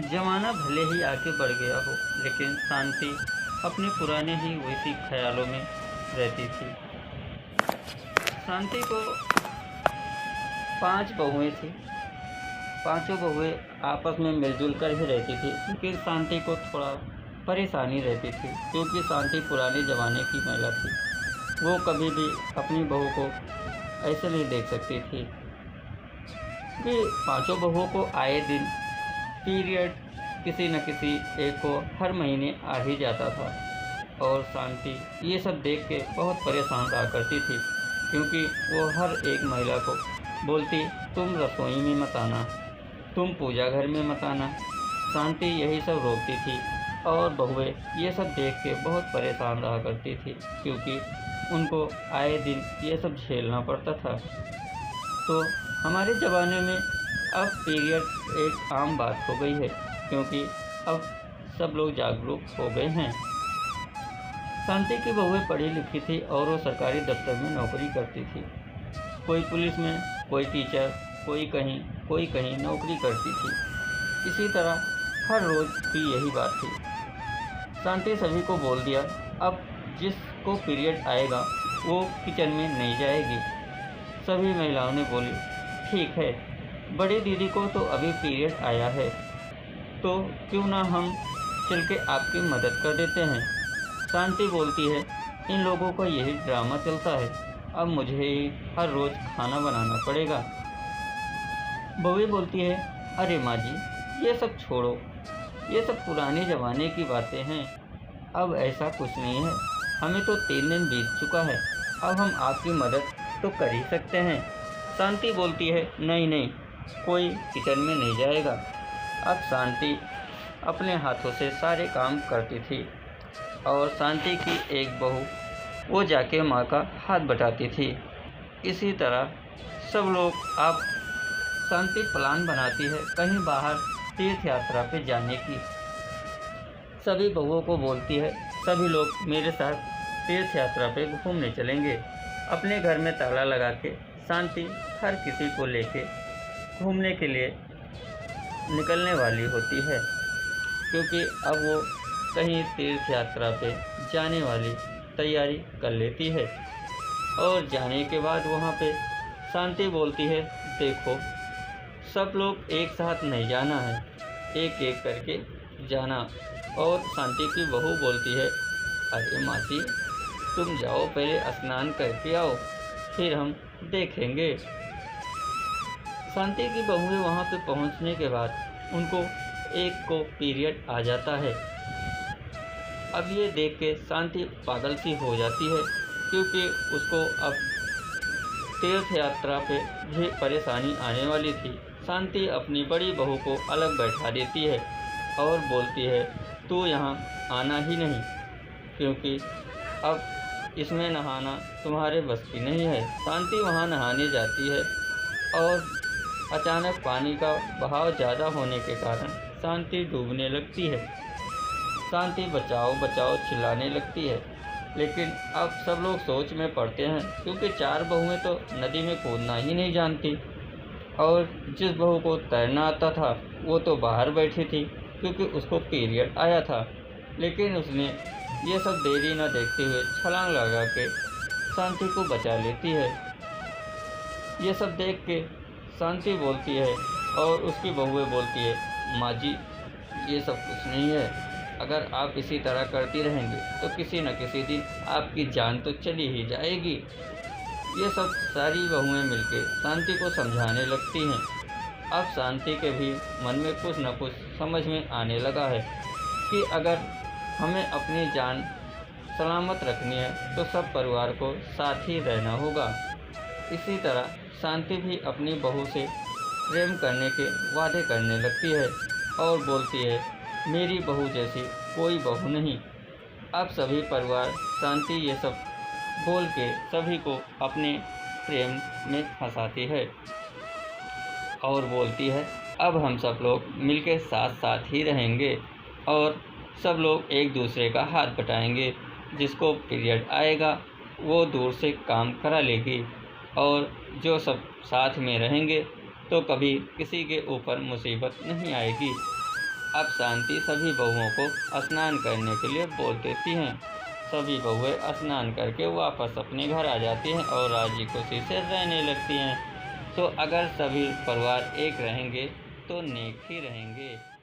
जमाना भले ही आगे बढ़ गया हो, लेकिन शांति अपने पुराने ही वैसी ख्यालों में रहती थी। शांति को 5 बहुएं थी। पांचों बहुएं आपस में मिलजुल कर ही रहती थी, लेकिन शांति को थोड़ा परेशानी रहती थी, क्योंकि शांति पुराने ज़माने की महिला थी। वो कभी भी अपनी बहू को ऐसे नहीं देख सकती थी कि पांचों बहुओं को आए दिन पीरियड किसी न किसी एक को हर महीने आ ही जाता था। और शांति ये सब देख के बहुत परेशान रहा करती थी, क्योंकि वो हर एक महिला को बोलती, तुम रसोई में मत आना, तुम पूजा घर में मत आना। शांति यही सब रोकती थी, और बहुएं ये सब देख के बहुत परेशान रहा करती थी, क्योंकि उनको आए दिन ये सब झेलना पड़ता था। तो हमारे ज़माने में अब पीरियड एक आम बात हो गई है, क्योंकि अब सब लोग जागरूक हो गए हैं। शांति की बहुएं पढ़ी लिखी थी और वो सरकारी दफ्तर में नौकरी करती थी। कोई पुलिस में, कोई टीचर, कोई कहीं नौकरी करती थी। इसी तरह हर रोज़ की यही बात थी। शांति सभी को बोल दिया, अब जिसको पीरियड आएगा वो किचन में नहीं जाएगी। सभी महिलाओं ने बोली, ठीक है, बड़ी दीदी को तो अभी पीरियड आया है, तो क्यों ना हम चल के आपकी मदद कर देते हैं। शांति बोलती है, इन लोगों का यही ड्रामा चलता है, अब मुझे ही हर रोज़ खाना बनाना पड़ेगा। बहू बोलती है, अरे माँ जी, ये सब छोड़ो, ये सब पुराने ज़माने की बातें हैं, अब ऐसा कुछ नहीं है। हमें तो 3 दिन बीत चुका है, अब हम आपकी मदद तो कर ही सकते हैं। शांति बोलती है, नहीं, कोई किचन में नहीं जाएगा। अब शांति अपने हाथों से सारे काम करती थी, और शांति की एक बहू वो जाके माँ का हाथ बटाती थी। इसी तरह सब लोग अब शांति प्लान बनाती है कहीं बाहर तीर्थ यात्रा पे जाने की। सभी बहुओं को बोलती है, सभी लोग मेरे साथ तीर्थ यात्रा पे घूमने चलेंगे। अपने घर में ताला लगा के शांति हर किसी को लेके घूमने के लिए निकलने वाली होती है, क्योंकि अब वो कहीं तीर्थ यात्रा पे जाने वाली तैयारी कर लेती है। और जाने के बाद वहाँ पे शांति बोलती है, देखो सब लोग एक साथ नहीं जाना है, एक एक करके जाना। और शांति की बहू बोलती है, अरे माँ जी, तुम जाओ, पहले स्नान करके आओ, फिर हम देखेंगे। शांति की बहुएं वहाँ पे पहुँचने के बाद उनको एक को पीरियड आ जाता है। अब ये देख के शांति पागल सी हो जाती है, क्योंकि उसको अब तीर्थ यात्रा पे भी परेशानी आने वाली थी। शांति अपनी बड़ी बहू को अलग बैठा देती है और बोलती है, तू यहाँ आना ही नहीं, क्योंकि अब इसमें नहाना तुम्हारे बस की नहीं है। शांति वहाँ नहाने जाती है, और अचानक पानी का बहाव ज़्यादा होने के कारण शांति डूबने लगती है। शांति बचाओ बचाओ चिल्लाने लगती है, लेकिन अब सब लोग सोच में पड़ते हैं, क्योंकि 4 बहुएं तो नदी में कूदना ही नहीं जानती, और जिस बहू को तैरना आता था वो तो बाहर बैठी थी, क्योंकि उसको पीरियड आया था। लेकिन उसने ये सब देरी न देखते हुए छलांग लगा के शांति को बचा लेती है। ये सब देख के शांति बोलती है, और उसकी बहुएं बोलती है, माँ जी, ये सब कुछ नहीं है, अगर आप इसी तरह करती रहेंगे तो किसी न किसी दिन आपकी जान तो चली ही जाएगी। ये सब सारी बहुएं मिलके शांति को समझाने लगती हैं। अब शांति के भी मन में कुछ न कुछ समझ में आने लगा है कि अगर हमें अपनी जान सलामत रखनी है तो सब परिवार को साथ ही रहना होगा। इसी तरह शांति भी अपनी बहू से प्रेम करने के वादे करने लगती है, और बोलती है, मेरी बहू जैसी कोई बहू नहीं। अब सभी परिवार शांति ये सब बोल के सभी को अपने प्रेम में फंसाती है, और बोलती है, अब हम सब लोग मिलके साथ साथ ही रहेंगे, और सब लोग एक दूसरे का हाथ बटाएंगे। जिसको पीरियड आएगा वो दूर से काम करा लेगी, और जो सब साथ में रहेंगे तो कभी किसी के ऊपर मुसीबत नहीं आएगी। अब शांति सभी बहुओं को स्नान करने के लिए बोल देती हैं। सभी बहुएं स्नान करके वापस अपने घर आ जाती हैं और राजी खुशी से रहने लगती हैं। तो अगर सभी परिवार एक रहेंगे तो नेक ही रहेंगे।